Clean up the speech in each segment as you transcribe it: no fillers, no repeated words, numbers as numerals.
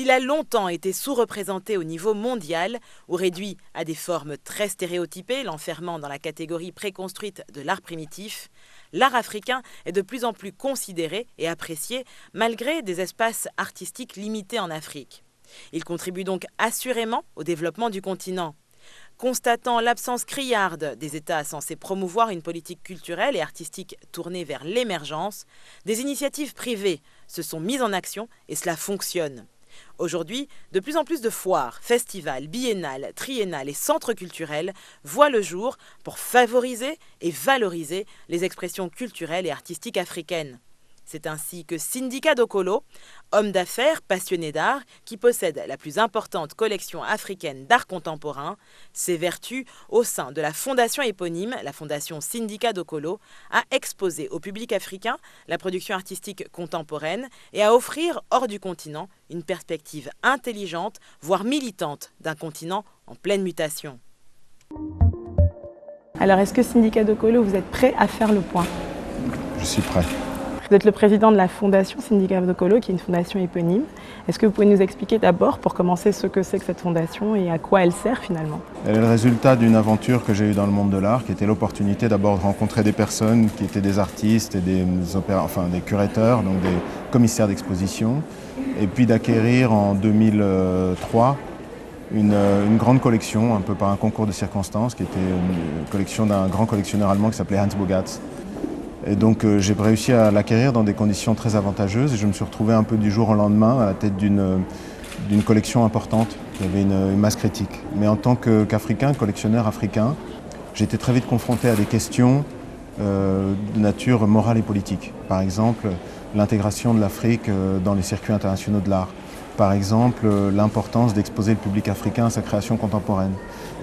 S'il a longtemps été sous-représenté au niveau mondial ou réduit à des formes très stéréotypées, l'enfermant dans la catégorie préconstruite de l'art primitif, l'art africain est de plus en plus considéré et apprécié malgré des espaces artistiques limités en Afrique. Il contribue donc assurément au développement du continent. Constatant l'absence criarde des États censés promouvoir une politique culturelle et artistique tournée vers l'émergence, des initiatives privées se sont mises en action et cela fonctionne. Aujourd'hui, de plus en plus de foires, festivals, biennales, triennales et centres culturels voient le jour pour favoriser et valoriser les expressions culturelles et artistiques africaines. C'est ainsi que Sindika Dokolo, homme d'affaires passionné d'art qui possède la plus importante collection africaine d'art contemporain, s'évertue au sein de la fondation éponyme, la fondation Sindika Dokolo, à exposer au public africain la production artistique contemporaine et à offrir hors du continent une perspective intelligente, voire militante d'un continent en pleine mutation. Alors est-ce que Sindika Dokolo, vous êtes prêt à faire le point? Je suis prêt. Vous êtes le président de la fondation Sindika Dokolo, qui est une fondation éponyme. Est-ce que vous pouvez nous expliquer d'abord, pour commencer, ce que c'est que cette fondation et à quoi elle sert finalement? Elle est le résultat d'une aventure que j'ai eue dans le monde de l'art, qui était l'opportunité d'abord de rencontrer des personnes qui étaient des artistes et des curateurs, donc des commissaires d'exposition, et puis d'acquérir en 2003 une grande collection, un peu par un concours de circonstances, qui était une collection d'un grand collectionneur allemand qui s'appelait Hans Bogarts. Et donc j'ai réussi à l'acquérir dans des conditions très avantageuses et je me suis retrouvé un peu du jour au lendemain à la tête d'une collection importante qui avait une masse critique. Mais en tant qu'Africain, collectionneur africain, j'ai été très vite confronté à des questions de nature morale et politique. Par exemple, l'intégration de l'Afrique dans les circuits internationaux de l'art. Par exemple, l'importance d'exposer le public africain à sa création contemporaine,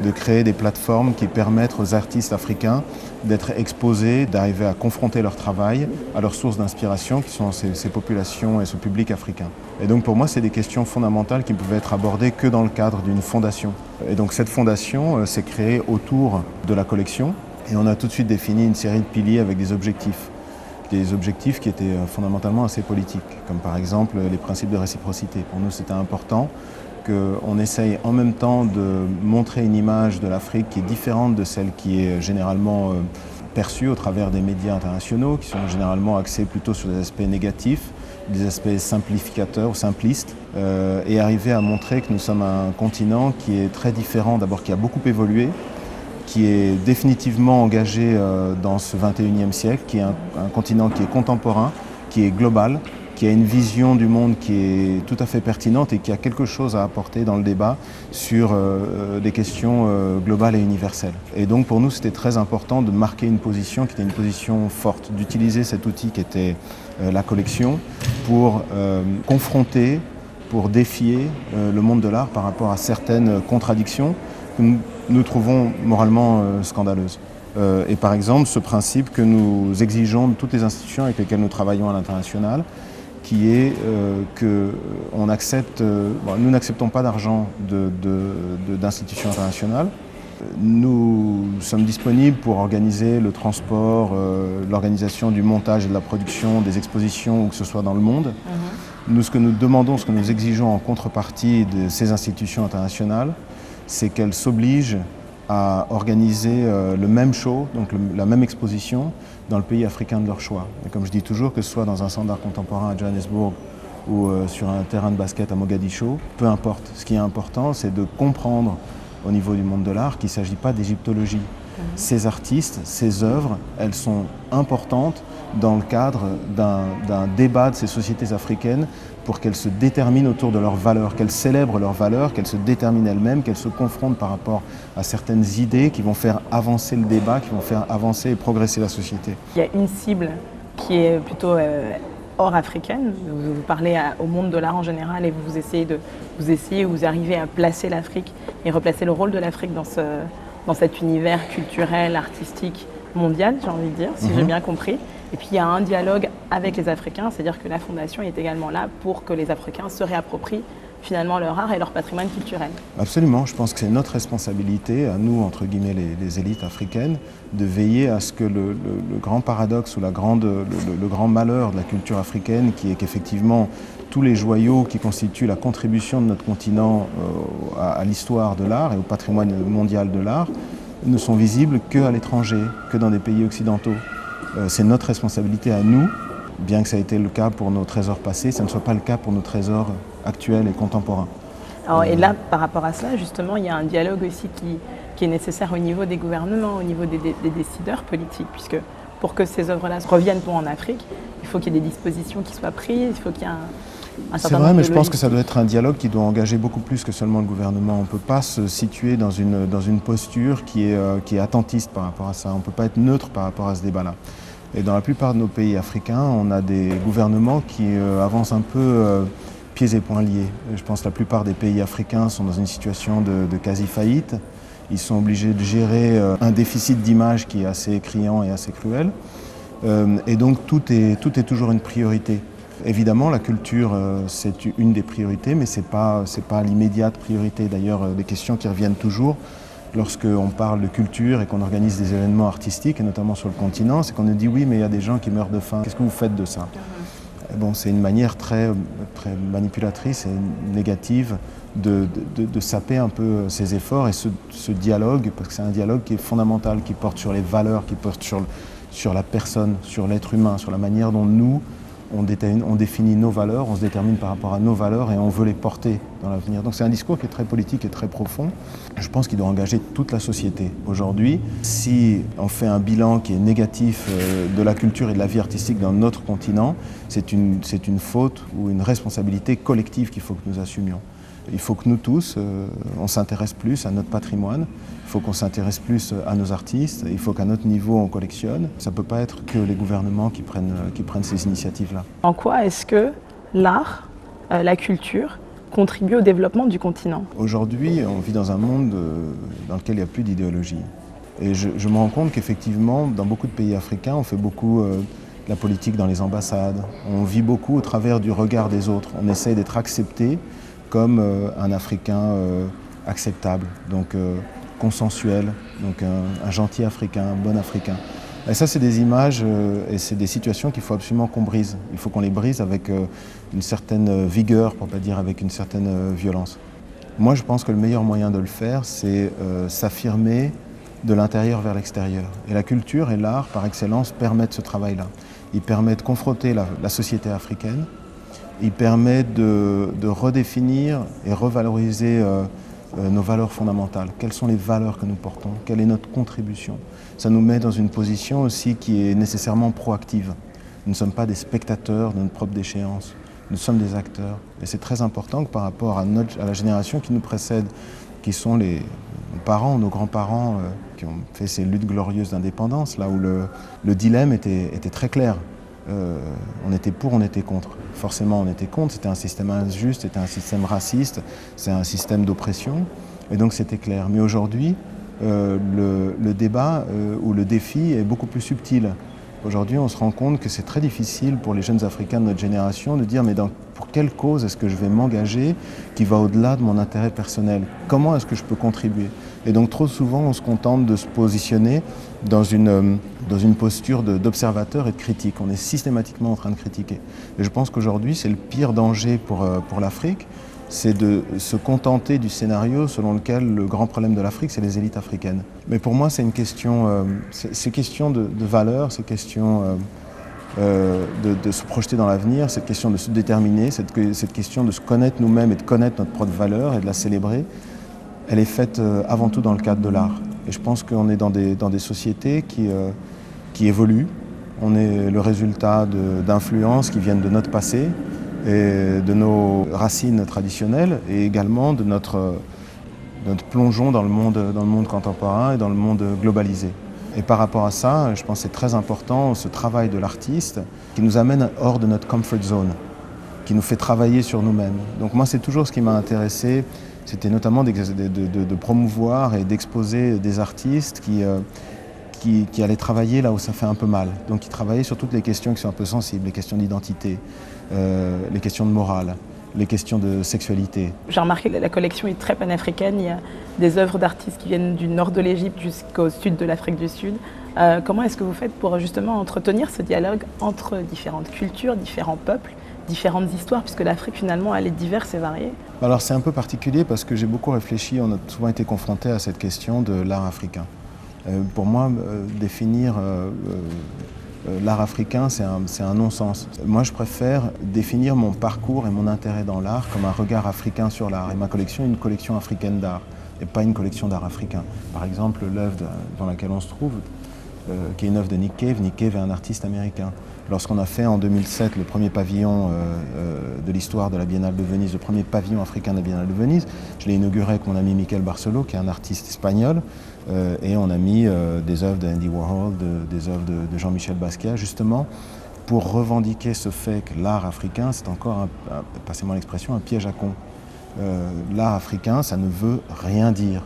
de créer des plateformes qui permettent aux artistes africains d'être exposés, d'arriver à confronter leur travail à leurs sources d'inspiration qui sont ces populations et ce public africain. Et donc pour moi, c'est des questions fondamentales qui ne pouvaient être abordées que dans le cadre d'une fondation. Et donc cette fondation s'est créée autour de la collection et on a tout de suite défini une série de piliers avec des objectifs qui étaient fondamentalement assez politiques, comme par exemple les principes de réciprocité. Pour nous, c'était important qu'on essaye en même temps de montrer une image de l'Afrique qui est différente de celle qui est généralement perçue au travers des médias internationaux, qui sont généralement axés plutôt sur des aspects négatifs, des aspects simplificateurs ou simplistes, et arriver à montrer que nous sommes un continent qui est très différent, d'abord qui a beaucoup évolué, qui est définitivement engagé dans ce 21e siècle, qui est un continent qui est contemporain, qui est global, qui a une vision du monde qui est tout à fait pertinente et qui a quelque chose à apporter dans le débat sur des questions globales et universelles. Et donc pour nous, c'était très important de marquer une position qui était une position forte, d'utiliser cet outil qui était la collection pour confronter, pour défier le monde de l'art par rapport à certaines contradictions que nous trouvons moralement scandaleuses. Et par exemple, ce principe que nous exigeons de toutes les institutions avec lesquelles nous travaillons à l'international, qui est qu'on accepte, nous n'acceptons pas d'argent d'institutions internationales. Nous sommes disponibles pour organiser le transport, l'organisation du montage et de la production des expositions, où que ce soit dans le monde. Nous, ce que nous demandons, ce que nous exigeons en contrepartie de ces institutions internationales, c'est qu'elles s'obligent à organiser le même show, donc la même exposition, dans le pays africain de leur choix. Et comme je dis toujours, que ce soit dans un centre d'art contemporain à Johannesburg ou sur un terrain de basket à Mogadiscio, peu importe. Ce qui est important, c'est de comprendre au niveau du monde de l'art qu'il ne s'agit pas d'égyptologie. Ces artistes, ces œuvres, elles sont importantes dans le cadre d'un débat de ces sociétés africaines pour qu'elles se déterminent autour de leurs valeurs, qu'elles célèbrent leurs valeurs, qu'elles se déterminent elles-mêmes, qu'elles se confrontent par rapport à certaines idées qui vont faire avancer le débat, qui vont faire avancer et progresser la société. Il y a une cible qui est plutôt hors africaine. Vous parlez au monde de l'art en général et vous arrivez à placer l'Afrique et replacer le rôle de l'Afrique dans cet univers culturel, artistique, mondial, j'ai envie de dire, si j'ai bien compris. Et puis il y a un dialogue avec les Africains, c'est-à-dire que la Fondation est également là pour que les Africains se réapproprient finalement leur art et leur patrimoine culturel. Absolument, je pense que c'est notre responsabilité, à nous, entre guillemets, les élites africaines, de veiller à ce que le grand paradoxe ou le grand malheur de la culture africaine, qui est qu'effectivement tous les joyaux qui constituent la contribution de notre continent à l'histoire de l'art et au patrimoine mondial de l'art ne sont visibles qu'à l'étranger, que dans des pays occidentaux. C'est notre responsabilité à nous, bien que ça ait été le cas pour nos trésors passés, ça ne soit pas le cas pour nos trésors actuels et contemporains. Alors, et là, par rapport à cela, justement, il y a un dialogue aussi qui est nécessaire au niveau des gouvernements, au niveau des décideurs politiques, puisque pour que ces œuvres-là reviennent en Afrique, il faut qu'il y ait des dispositions qui soient prises, il faut qu'il y ait un certain nombre de... C'est vrai, mais je pense que ça doit être un dialogue qui doit engager beaucoup plus que seulement le gouvernement. On ne peut pas se situer dans une posture qui est attentiste par rapport à ça. On ne peut pas être neutre par rapport à ce débat-là. Et dans la plupart de nos pays africains, on a des gouvernements qui avancent un peu pieds et poings liés. Je pense que la plupart des pays africains sont dans une situation de quasi-faillite. Ils sont obligés de gérer un déficit d'image qui est assez criant et assez cruel. Et donc tout est toujours une priorité. Évidemment, la culture, c'est une des priorités, mais ce n'est pas l'immédiate priorité. D'ailleurs, des questions qui reviennent toujours lorsqu'on parle de culture et qu'on organise des événements artistiques, et notamment sur le continent, c'est qu'on nous dit oui, mais il y a des gens qui meurent de faim. Qu'est-ce que vous faites de ça? Bon, c'est une manière très manipulatrice et négative de saper un peu ces efforts et ce dialogue, parce que c'est un dialogue qui est fondamental, qui porte sur les valeurs, qui porte sur la personne, sur l'être humain, sur la manière dont nous, on définit nos valeurs, on se détermine par rapport à nos valeurs et on veut les porter dans l'avenir. Donc c'est un discours qui est très politique et très profond. Je pense qu'il doit engager toute la société. Aujourd'hui, si on fait un bilan qui est négatif de la culture et de la vie artistique dans notre continent, c'est une faute ou une responsabilité collective qu'il faut que nous assumions. Il faut que nous tous, on s'intéresse plus à notre patrimoine, il faut qu'on s'intéresse plus à nos artistes, il faut qu'à notre niveau on collectionne. Ça ne peut pas être que les gouvernements qui prennent ces initiatives-là. En quoi est-ce que l'art, la culture, contribue au développement du continent? Aujourd'hui, on vit dans un monde dans lequel il n'y a plus d'idéologie. Et je me rends compte qu'effectivement, dans beaucoup de pays africains, on fait beaucoup de la politique dans les ambassades. On vit beaucoup au travers du regard des autres. On essaie d'être accepté comme un Africain acceptable, donc consensuel, donc un gentil Africain, un bon Africain. Et ça, c'est des images et c'est des situations qu'il faut absolument qu'on brise. Il faut qu'on les brise avec une certaine vigueur, pour ne pas dire avec une certaine violence. Moi, je pense que le meilleur moyen de le faire, c'est s'affirmer de l'intérieur vers l'extérieur. Et la culture et l'art, par excellence, permettent ce travail-là. Ils permettent de confronter la société africaine. Il permet de redéfinir et revaloriser nos valeurs fondamentales. Quelles sont les valeurs que nous portons? Quelle est notre contribution? Ça nous met dans une position aussi qui est nécessairement proactive. Nous ne sommes pas des spectateurs de notre propre déchéance. Nous sommes des acteurs. Et c'est très important que par rapport à la génération qui nous précède, qui sont nos parents, nos grands-parents, qui ont fait ces luttes glorieuses d'indépendance, là où le dilemme était très clair. On était pour, on était contre. Forcément, on était contre, c'était un système injuste, c'était un système raciste, c'est un système d'oppression, et donc c'était clair. Mais aujourd'hui, le débat ou le défi est beaucoup plus subtil. Aujourd'hui, on se rend compte que c'est très difficile pour les jeunes Africains de notre génération de dire mais pour quelle cause est-ce que je vais m'engager qui va au-delà de mon intérêt personnel? Comment est-ce que je peux contribuer? Et donc trop souvent, on se contente de se positionner dans une posture d'observateur et de critique. On est systématiquement en train de critiquer. Et je pense qu'aujourd'hui, c'est le pire danger pour l'Afrique, c'est de se contenter du scénario selon lequel le grand problème de l'Afrique, c'est les élites africaines. Mais pour moi, c'est une question, c'est question de valeur, c'est question de se projeter dans l'avenir, cette question de se déterminer, cette question de se connaître nous-mêmes et de connaître notre propre valeur et de la célébrer. Elle est faite avant tout dans le cadre de l'art. Et je pense qu'on est dans des sociétés qui évoluent. On est le résultat d'influences qui viennent de notre passé et de nos racines traditionnelles et également de notre plongeon dans le monde contemporain et dans le monde globalisé. Et par rapport à ça, je pense que c'est très important ce travail de l'artiste qui nous amène hors de notre comfort zone, qui nous fait travailler sur nous-mêmes. Donc moi, c'est toujours ce qui m'a intéressé, c'était notamment de promouvoir et d'exposer des artistes qui allaient travailler là où ça fait un peu mal. Donc qui travaillaient sur toutes les questions qui sont un peu sensibles, les questions d'identité, les questions de morale, les questions de sexualité. J'ai remarqué que la collection est très panafricaine. Il y a des œuvres d'artistes qui viennent du nord de l'Égypte jusqu'au sud de l'Afrique du Sud. Comment est-ce que vous faites pour justement entretenir ce dialogue entre différentes cultures, différents peuples, différentes histoires, puisque l'Afrique finalement elle est diverse et variée. Alors c'est un peu particulier parce que j'ai beaucoup réfléchi, on a souvent été confronté à cette question de l'art africain. Pour moi, définir l'art africain, c'est un non-sens. Moi, je préfère définir mon parcours et mon intérêt dans l'art comme un regard africain sur l'art. Et ma collection est une collection africaine d'art, et pas une collection d'art africain. Par exemple, l'œuvre dans laquelle on se trouve, qui est une œuvre de Nick Cave. Nick Cave est un artiste américain. Lorsqu'on a fait en 2007 le premier pavillon de l'histoire de la Biennale de Venise, le premier pavillon africain de la Biennale de Venise, je l'ai inauguré avec mon ami Miquel Barceló, qui est un artiste espagnol, et on a mis des œuvres d'Andy Warhol, des œuvres de Jean-Michel Basquiat, justement, pour revendiquer ce fait que l'art africain, c'est encore, passez-moi l'expression, un piège à con. L'art africain, ça ne veut rien dire.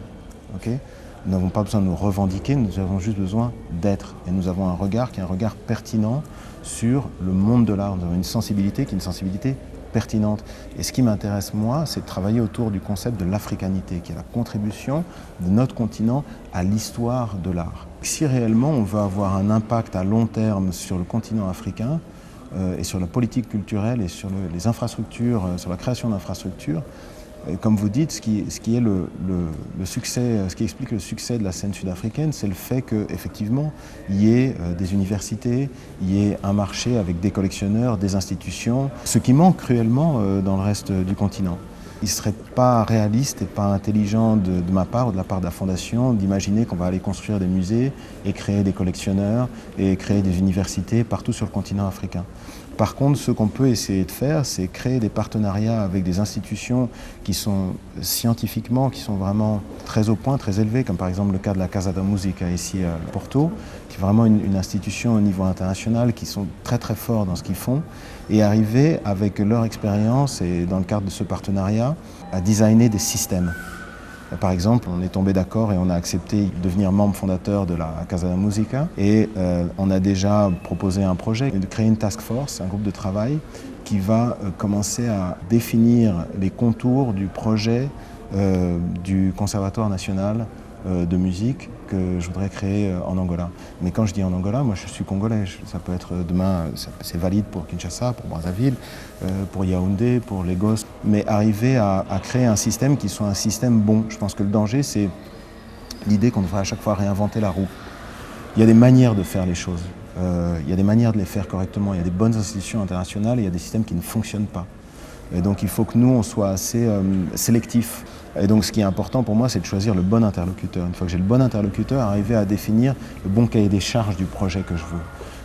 Okay ? Nous n'avons pas besoin de nous revendiquer, nous avons juste besoin d'être. Et nous avons un regard qui est un regard pertinent sur le monde de l'art. Nous avons une sensibilité qui est une sensibilité pertinente. Et ce qui m'intéresse, moi, c'est de travailler autour du concept de l'africanité, qui est la contribution de notre continent à l'histoire de l'art. Si réellement on veut avoir un impact à long terme sur le continent africain, et sur la politique culturelle et sur les infrastructures, sur la création d'infrastructures, comme vous dites, ce qui est le succès, ce qui explique le succès de la scène sud-africaine, c'est le fait qu'effectivement, il y ait des universités, il y ait un marché avec des collectionneurs, des institutions, ce qui manque cruellement dans le reste du continent. Il ne serait pas réaliste et pas intelligent de ma part ou de la part de la Fondation d'imaginer qu'on va aller construire des musées et créer des collectionneurs et créer des universités partout sur le continent africain. Par contre, ce qu'on peut essayer de faire, c'est créer des partenariats avec des institutions qui sont scientifiquement, qui sont vraiment très au point, très élevées, comme par exemple le cas de la Casa da Música ici à Porto, qui est vraiment une institution au niveau international, qui sont très très forts dans ce qu'ils font, et arriver avec leur expérience et dans le cadre de ce partenariat à designer des systèmes. Par exemple, on est tombé d'accord et on a accepté de devenir membre fondateur de la Casa da Música et on a déjà proposé un projet de créer une task force, un groupe de travail qui va commencer à définir les contours du projet du Conservatoire national de musique que je voudrais créer en Angola. Mais quand je dis en Angola, moi je suis congolais. Ça peut être demain, c'est valide pour Kinshasa, pour Brazzaville, pour Yaoundé, pour Lagos. Mais arriver à créer un système qui soit un système bon. Je pense que le danger, c'est l'idée qu'on devrait à chaque fois réinventer la roue. Il y a des manières de faire les choses. Il y a des manières de les faire correctement. Il y a des bonnes institutions internationales et il y a des systèmes qui ne fonctionnent pas. Et donc il faut que nous, on soit assez sélectifs. Et donc ce qui est important pour moi, c'est de choisir le bon interlocuteur. Une fois que j'ai le bon interlocuteur, arriver à définir le bon cahier des charges du projet que je veux.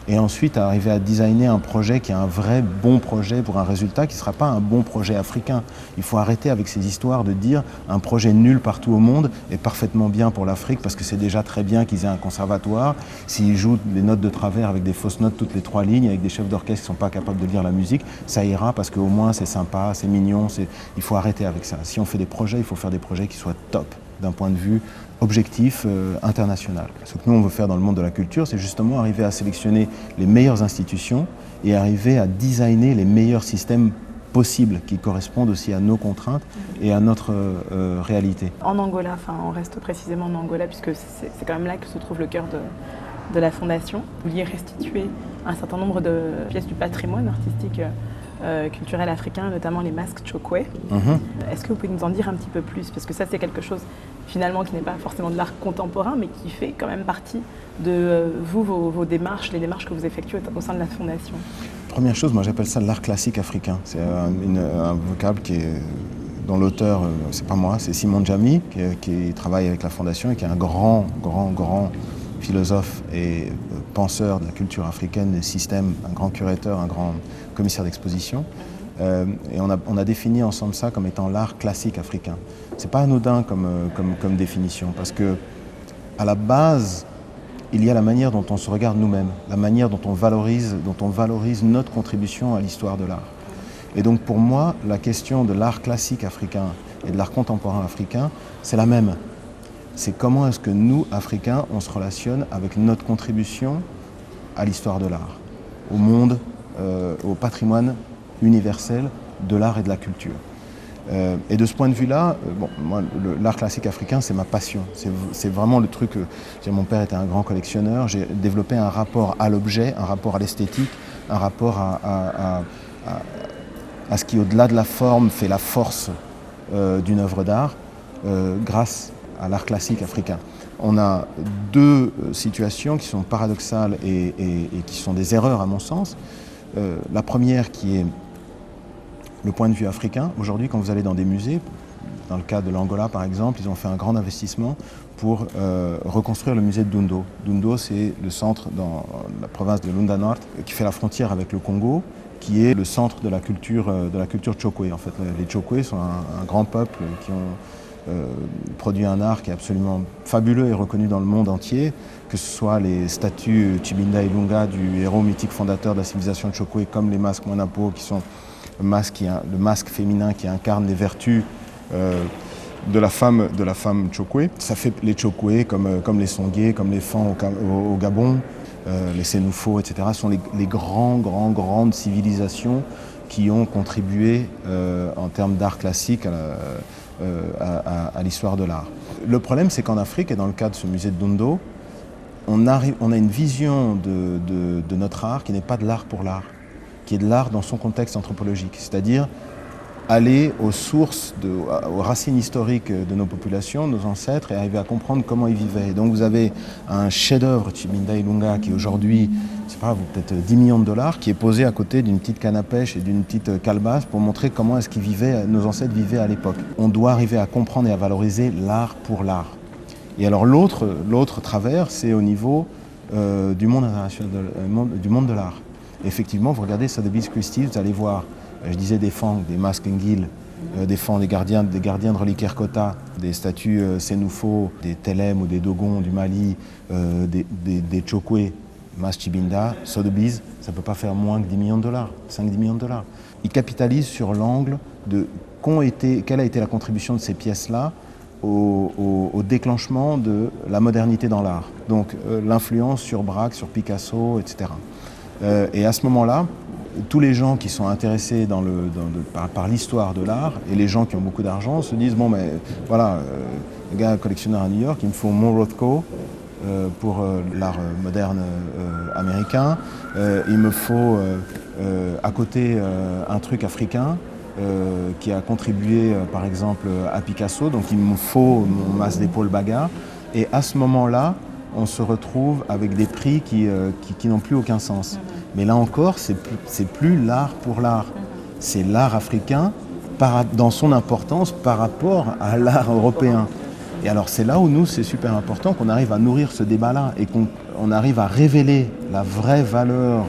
Et ensuite, arriver à designer un projet qui est un vrai bon projet pour un résultat qui ne sera pas un bon projet africain. Il faut arrêter avec ces histoires de dire un projet nul partout au monde est parfaitement bien pour l'Afrique parce que c'est déjà très bien qu'ils aient un conservatoire. S'ils jouent des notes de travers avec des fausses notes toutes les 3 lignes, avec des chefs d'orchestre qui ne sont pas capables de lire la musique, ça ira parce qu'au moins c'est sympa, c'est mignon, il faut arrêter avec ça. Si on fait des projets, il faut faire des projets qui soient top d'un point de vue objectif international. Ce que nous on veut faire dans le monde de la culture, c'est justement arriver à sélectionner les meilleures institutions et arriver à designer les meilleurs systèmes possibles qui correspondent aussi à nos contraintes et à notre réalité. En Angola, enfin on reste précisément en Angola puisque c'est quand même là que se trouve le cœur de la Fondation. Vous vouliez restituer un certain nombre de pièces du patrimoine artistique culturel africain, notamment les masques Chokwe. Est-ce que vous pouvez nous en dire un petit peu plus? Parce que ça, c'est quelque chose finalement qui n'est pas forcément de l'art contemporain, mais qui fait quand même partie de vos démarches, les démarches que vous effectuez au sein de la Fondation. Première chose, moi j'appelle ça l'art classique africain. C'est un vocable dont l'auteur, c'est pas moi, c'est Simon Djamie, qui travaille avec la Fondation et qui est un grand philosophe et penseur de la culture africaine, des systèmes, un grand curateur, un grand commissaire d'exposition. Et on a défini ensemble ça comme étant l'art classique africain. C'est pas anodin comme définition, parce que à la base, il y a la manière dont on se regarde nous-mêmes, la manière dont on valorise notre contribution à l'histoire de l'art. Et donc pour moi, la question de l'art classique africain et de l'art contemporain africain, c'est la même. C'est comment est-ce que nous, Africains, on se relationne avec notre contribution à l'histoire de l'art, au monde, au patrimoine universel de l'art et de la culture. Et de ce point de vue-là, moi, l'art classique africain, c'est ma passion. C'est vraiment le truc. Mon père était un grand collectionneur. J'ai développé un rapport à l'objet, un rapport à l'esthétique, un rapport à ce qui, au-delà de la forme, fait la force d'une œuvre d'art grâce à l'art classique africain. On a deux situations qui sont paradoxales et qui sont des erreurs à mon sens. La première qui est le point de vue africain. Aujourd'hui, quand vous allez dans des musées, dans le cas de l'Angola par exemple, ils ont fait un grand investissement pour reconstruire le musée de Dundo. Dundo, c'est le centre dans la province de Lunda Nord qui fait la frontière avec le Congo, qui est le centre de la culture Chokwe. En fait, les Chokwe sont un grand peuple qui ont produit un art qui est absolument fabuleux et reconnu dans le monde entier, que ce soit les statues Chibinda Ilunga du héros mythique fondateur de la civilisation Chokwe, comme les masques Mwanapo, qui sont le masque féminin qui incarne les vertus de la femme Chokwe. Ça fait les Chokwe, comme les Songé, comme les Fan au Gabon, les Sénoufo, etc., sont les grandes civilisations qui ont contribué en termes d'art classique à l'histoire de l'art. Le problème, c'est qu'en Afrique, et dans le cas de ce musée de Dundo, on a une vision de notre art qui n'est pas de l'art pour l'art, qui est de l'art dans son contexte anthropologique, c'est-à-dire aller aux sources, aux racines historiques de nos populations, nos ancêtres, et arriver à comprendre comment ils vivaient. Et donc vous avez un chef-d'œuvre, Chibinda Ilunga, qui aujourd'hui, c'est pas peut-être 10 millions de dollars, qui est posé à côté d'une petite canne à pêche et d'une petite calebasse pour montrer comment est-ce nos ancêtres vivaient à l'époque. On doit arriver à comprendre et à valoriser l'art pour l'art. Et alors l'autre travers, c'est au niveau du monde international, du monde de l'art. Effectivement, vous regardez Sotheby's Christie, vous allez voir, je disais des Fang, des masques Ngil, des Fang, des gardiens de reliquaires Kota, des statues Sénoufo, des Telem ou des Dogon du Mali, des Chokwe, Mas Chibinda, Sotheby's, ça ne peut pas faire moins que 10 millions de dollars, 5-10 millions de dollars. Ils capitalisent sur l'angle de quelle a été la contribution de ces pièces-là au déclenchement de la modernité dans l'art. Donc l'influence sur Braque, sur Picasso, etc. Et à ce moment-là, tous les gens qui sont intéressés par l'histoire de l'art et les gens qui ont beaucoup d'argent se disent bon mais voilà, le gars collectionneur à New York, il me faut mon Rothko pour l'art moderne américain, il me faut à côté un truc africain qui a contribué par exemple à Picasso, donc il me faut mon mas d'épaule Baga, et à ce moment-là on se retrouve avec des prix qui n'ont plus aucun sens. Mais là encore, c'est plus l'art pour l'art. C'est l'art africain dans son importance par rapport à l'art européen. Et alors c'est là où nous, c'est super important qu'on arrive à nourrir ce débat-là et qu'on arrive à révéler la vraie valeur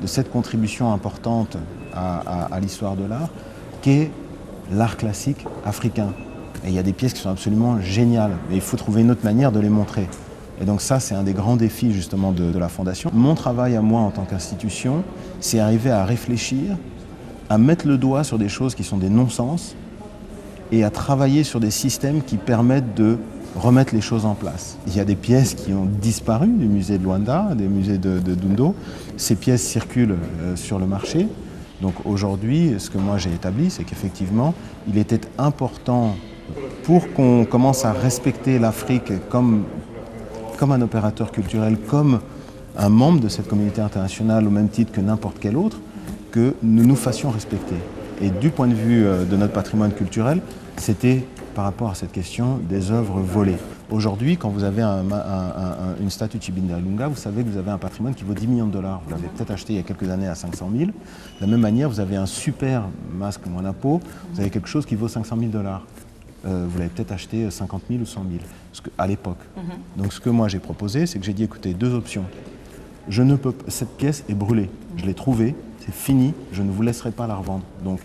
de cette contribution importante à l'histoire de l'art, qu'est l'art classique africain. Et il y a des pièces qui sont absolument géniales, mais il faut trouver une autre manière de les montrer. Et donc ça, c'est un des grands défis justement de la Fondation. Mon travail à moi en tant qu'institution, c'est arriver à réfléchir, à mettre le doigt sur des choses qui sont des non-sens et à travailler sur des systèmes qui permettent de remettre les choses en place. Il y a des pièces qui ont disparu du musée de Luanda, des musées de Dundo. Ces pièces circulent sur le marché. Donc aujourd'hui, ce que moi j'ai établi, c'est qu'effectivement, il était important pour qu'on commence à respecter l'Afrique comme un opérateur culturel, comme un membre de cette communauté internationale au même titre que n'importe quel autre, que nous nous fassions respecter. Et du point de vue de notre patrimoine culturel, c'était par rapport à cette question des œuvres volées. Aujourd'hui, quand vous avez une statue de Chibinda Ilunga, vous savez que vous avez un patrimoine qui vaut 10 millions de dollars. Vous l'avez peut-être acheté il y a quelques années à 500 000. De la même manière, vous avez un super masque Mwanapo, vous avez quelque chose qui vaut 500 000 dollars. Vous l'avez peut-être acheté 50 000 ou 100 000 à l'époque. Donc ce que moi j'ai proposé, c'est que j'ai dit écoutez, deux options. Cette pièce est brûlée, je l'ai trouvée, c'est fini, je ne vous laisserai pas la revendre. Donc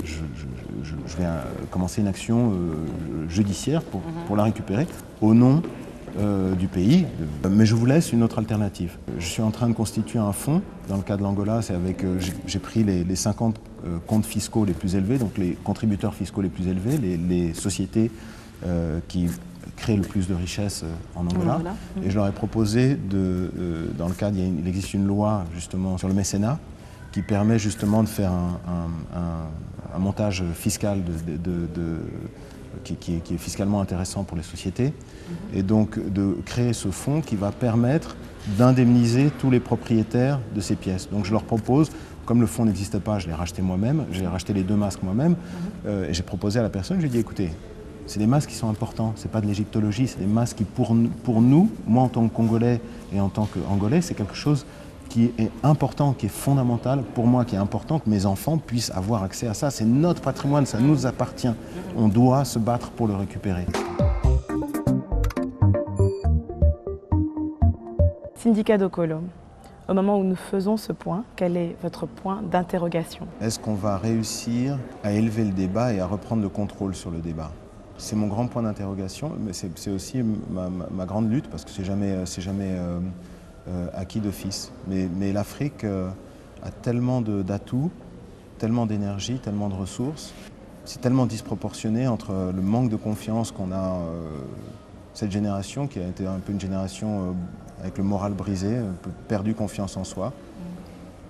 je vais commencer une action judiciaire pour la récupérer au nom du pays, mais je vous laisse une autre alternative. Je suis en train de constituer un fonds, dans le cas de l'Angola, c'est avec, j'ai pris les 50 comptes fiscaux les plus élevés, donc les contributeurs fiscaux les plus élevés, les sociétés qui créent le plus de richesses en Angola, et je leur ai proposé, dans le cadre, il existe une loi justement sur le mécénat, qui permet justement de faire un montage fiscal qui est fiscalement intéressant pour les sociétés. Et donc de créer ce fonds qui va permettre d'indemniser tous les propriétaires de ces pièces. Donc je leur propose, comme le fonds n'existait pas, je l'ai racheté moi-même, j'ai racheté les 2 masques moi-même, et j'ai proposé à la personne, je lui ai dit écoutez, c'est des masques qui sont importants, c'est pas de l'égyptologie, c'est des masques qui pour nous, moi en tant que Congolais et en tant qu'Angolais, c'est quelque chose qui est important, qui est fondamental pour moi, qui est important que mes enfants puissent avoir accès à ça. C'est notre patrimoine, ça nous appartient. On doit se battre pour le récupérer. Sindika Dokolo, au moment où nous faisons ce point, quel est votre point d'interrogation? Est-ce qu'on va réussir à élever le débat et à reprendre le contrôle sur le débat? C'est mon grand point d'interrogation, mais c'est aussi ma grande lutte, parce que c'est jamais acquis d'office. Mais l'Afrique a tellement d'atouts, tellement d'énergie, tellement de ressources. C'est tellement disproportionné entre le manque de confiance qu'on a, cette génération qui a été un peu une génération avec le moral brisé, un peu perdu confiance en soi.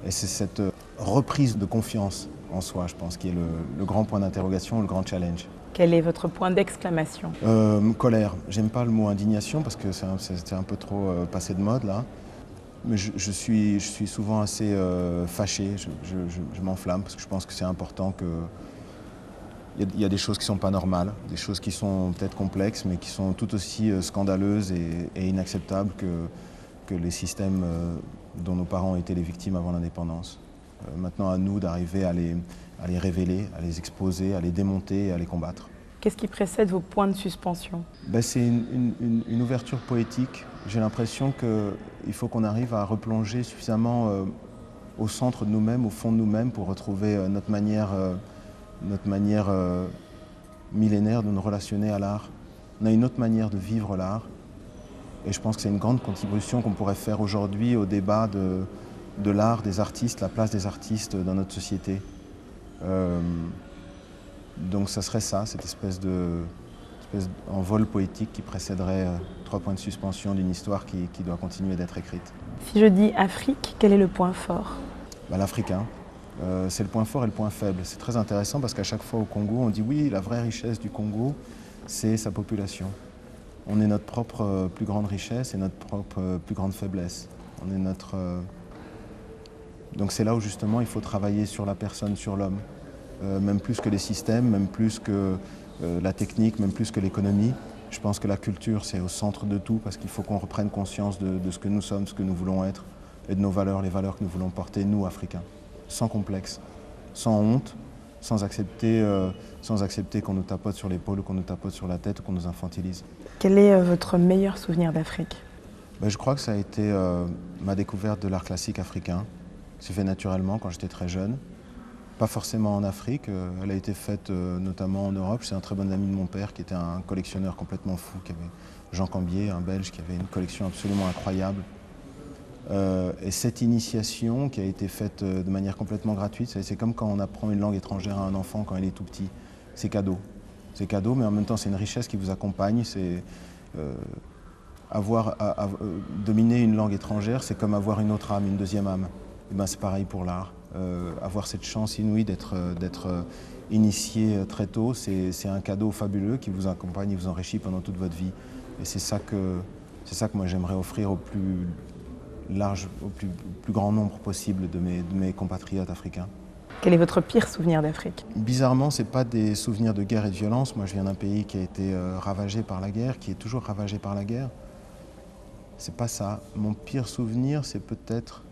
Et c'est cette reprise de confiance en soi, je pense, qui est le grand point d'interrogation, le grand challenge. Quel est votre point d'exclamation? Colère. J'aime pas le mot indignation parce que c'est un peu trop passé de mode là. Mais je suis souvent assez fâché, je m'enflamme parce que je pense que c'est important que... Il y a des choses qui ne sont pas normales, des choses qui sont peut-être complexes, mais qui sont tout aussi scandaleuses et inacceptables que les systèmes dont nos parents étaient les victimes avant l'indépendance. Maintenant, à nous d'arriver à les révéler, à les exposer, à les démonter et à les combattre. Qu'est-ce qui précède vos points de suspension? C'est une ouverture poétique. J'ai l'impression qu'il faut qu'on arrive à replonger suffisamment au centre de nous-mêmes, au fond de nous-mêmes, pour retrouver notre manière millénaire de nous relationner à l'art. On a une autre manière de vivre l'art. Et je pense que c'est une grande contribution qu'on pourrait faire aujourd'hui au débat de l'art, des artistes, la place des artistes dans notre société. Donc ça serait ça, cette espèce d'envol poétique qui précéderait 3 points de suspension d'une histoire qui doit continuer d'être écrite. Si je dis Afrique, quel est le point fort? L'Africain. C'est le point fort et le point faible. C'est très intéressant parce qu'à chaque fois au Congo, on dit oui, la vraie richesse du Congo, c'est sa population. On est notre propre plus grande richesse et notre propre plus grande faiblesse. Donc c'est là où justement il faut travailler sur la personne, sur l'homme. Même plus que les systèmes, même plus que la technique, même plus que l'économie. Je pense que la culture, c'est au centre de tout parce qu'il faut qu'on reprenne conscience de ce que nous sommes, ce que nous voulons être et de nos valeurs, les valeurs que nous voulons porter, nous, Africains. Sans complexe, sans honte, sans accepter qu'on nous tapote sur l'épaule ou qu'on nous tapote sur la tête ou qu'on nous infantilise. Quel est votre meilleur souvenir d'Afrique? Je crois que ça a été ma découverte de l'art classique africain. C'est fait naturellement quand j'étais très jeune. Pas forcément en Afrique, elle a été faite notamment en Europe. C'est un très bon ami de mon père qui était un collectionneur complètement fou, qui avait Jean Cambier, un Belge, qui avait une collection absolument incroyable. Et cette initiation qui a été faite de manière complètement gratuite, c'est comme quand on apprend une langue étrangère à un enfant quand il est tout petit. C'est cadeau. C'est cadeau, mais en même temps c'est une richesse qui vous accompagne. C'est dominer une langue étrangère, c'est comme avoir une autre âme, une deuxième âme. Et c'est pareil pour l'art. Avoir cette chance inouïe d'être initié très tôt, c'est un cadeau fabuleux qui vous accompagne et vous enrichit pendant toute votre vie. Et c'est ça que moi j'aimerais offrir au plus large, au plus grand nombre possible de mes compatriotes africains. Quel est votre pire souvenir d'Afrique? Bizarrement, ce n'est pas des souvenirs de guerre et de violence. Moi, je viens d'un pays qui a été ravagé par la guerre, qui est toujours ravagé par la guerre. C'est pas ça. Mon pire souvenir, c'est peut-être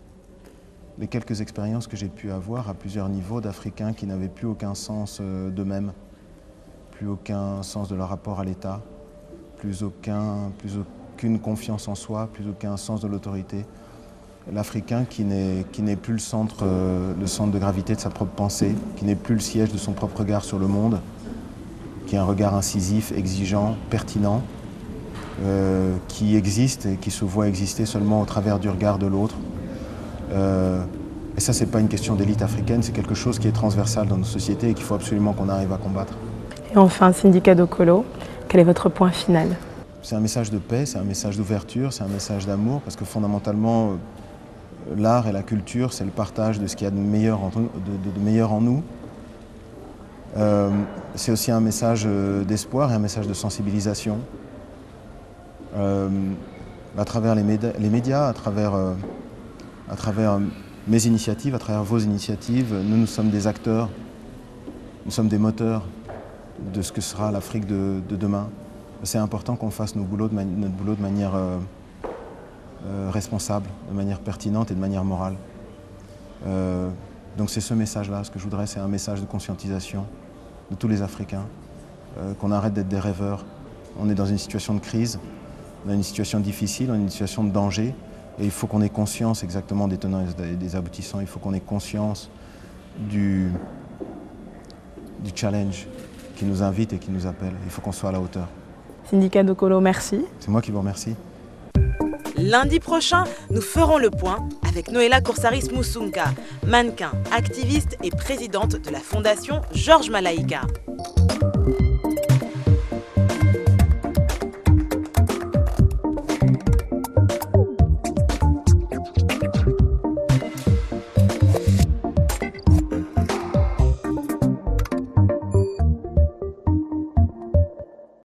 les quelques expériences que j'ai pu avoir à plusieurs niveaux d'Africains qui n'avaient plus aucun sens d'eux-mêmes, plus aucun sens de leur rapport à l'État, plus aucune confiance en soi, plus aucun sens de l'autorité. L'Africain qui n'est plus le centre de gravité de sa propre pensée, qui n'est plus le siège de son propre regard sur le monde, qui a un regard incisif, exigeant, pertinent, qui existe et qui se voit exister seulement au travers du regard de l'autre. Et ça, c'est pas une question d'élite africaine, c'est quelque chose qui est transversal dans nos sociétés et qu'il faut absolument qu'on arrive à combattre. Et enfin, Sindika Dokolo, quel est votre point final? C'est un message de paix, c'est un message d'ouverture, c'est un message d'amour, parce que fondamentalement, l'art et la culture, c'est le partage de ce qu'il y a de meilleur en nous. C'est aussi un message d'espoir et un message de sensibilisation. À travers les médias, à travers mes initiatives, à travers vos initiatives, nous sommes des acteurs, nous sommes des moteurs de ce que sera l'Afrique de demain. C'est important qu'on fasse notre boulot de manière responsable, de manière pertinente et de manière morale. Donc c'est ce message-là, ce que je voudrais, c'est un message de conscientisation de tous les Africains, qu'on arrête d'être des rêveurs. On est dans une situation de crise, on a une situation difficile, on a une situation de danger, et il faut qu'on ait conscience exactement des tenants et des aboutissants, il faut qu'on ait conscience du challenge qui nous invite et qui nous appelle. Il faut qu'on soit à la hauteur. Sindika Dokolo, merci. C'est moi qui vous remercie. Lundi prochain, nous ferons le point avec Noéla Coursaris Musunga, mannequin, activiste et présidente de la Fondation Georges Malaïka.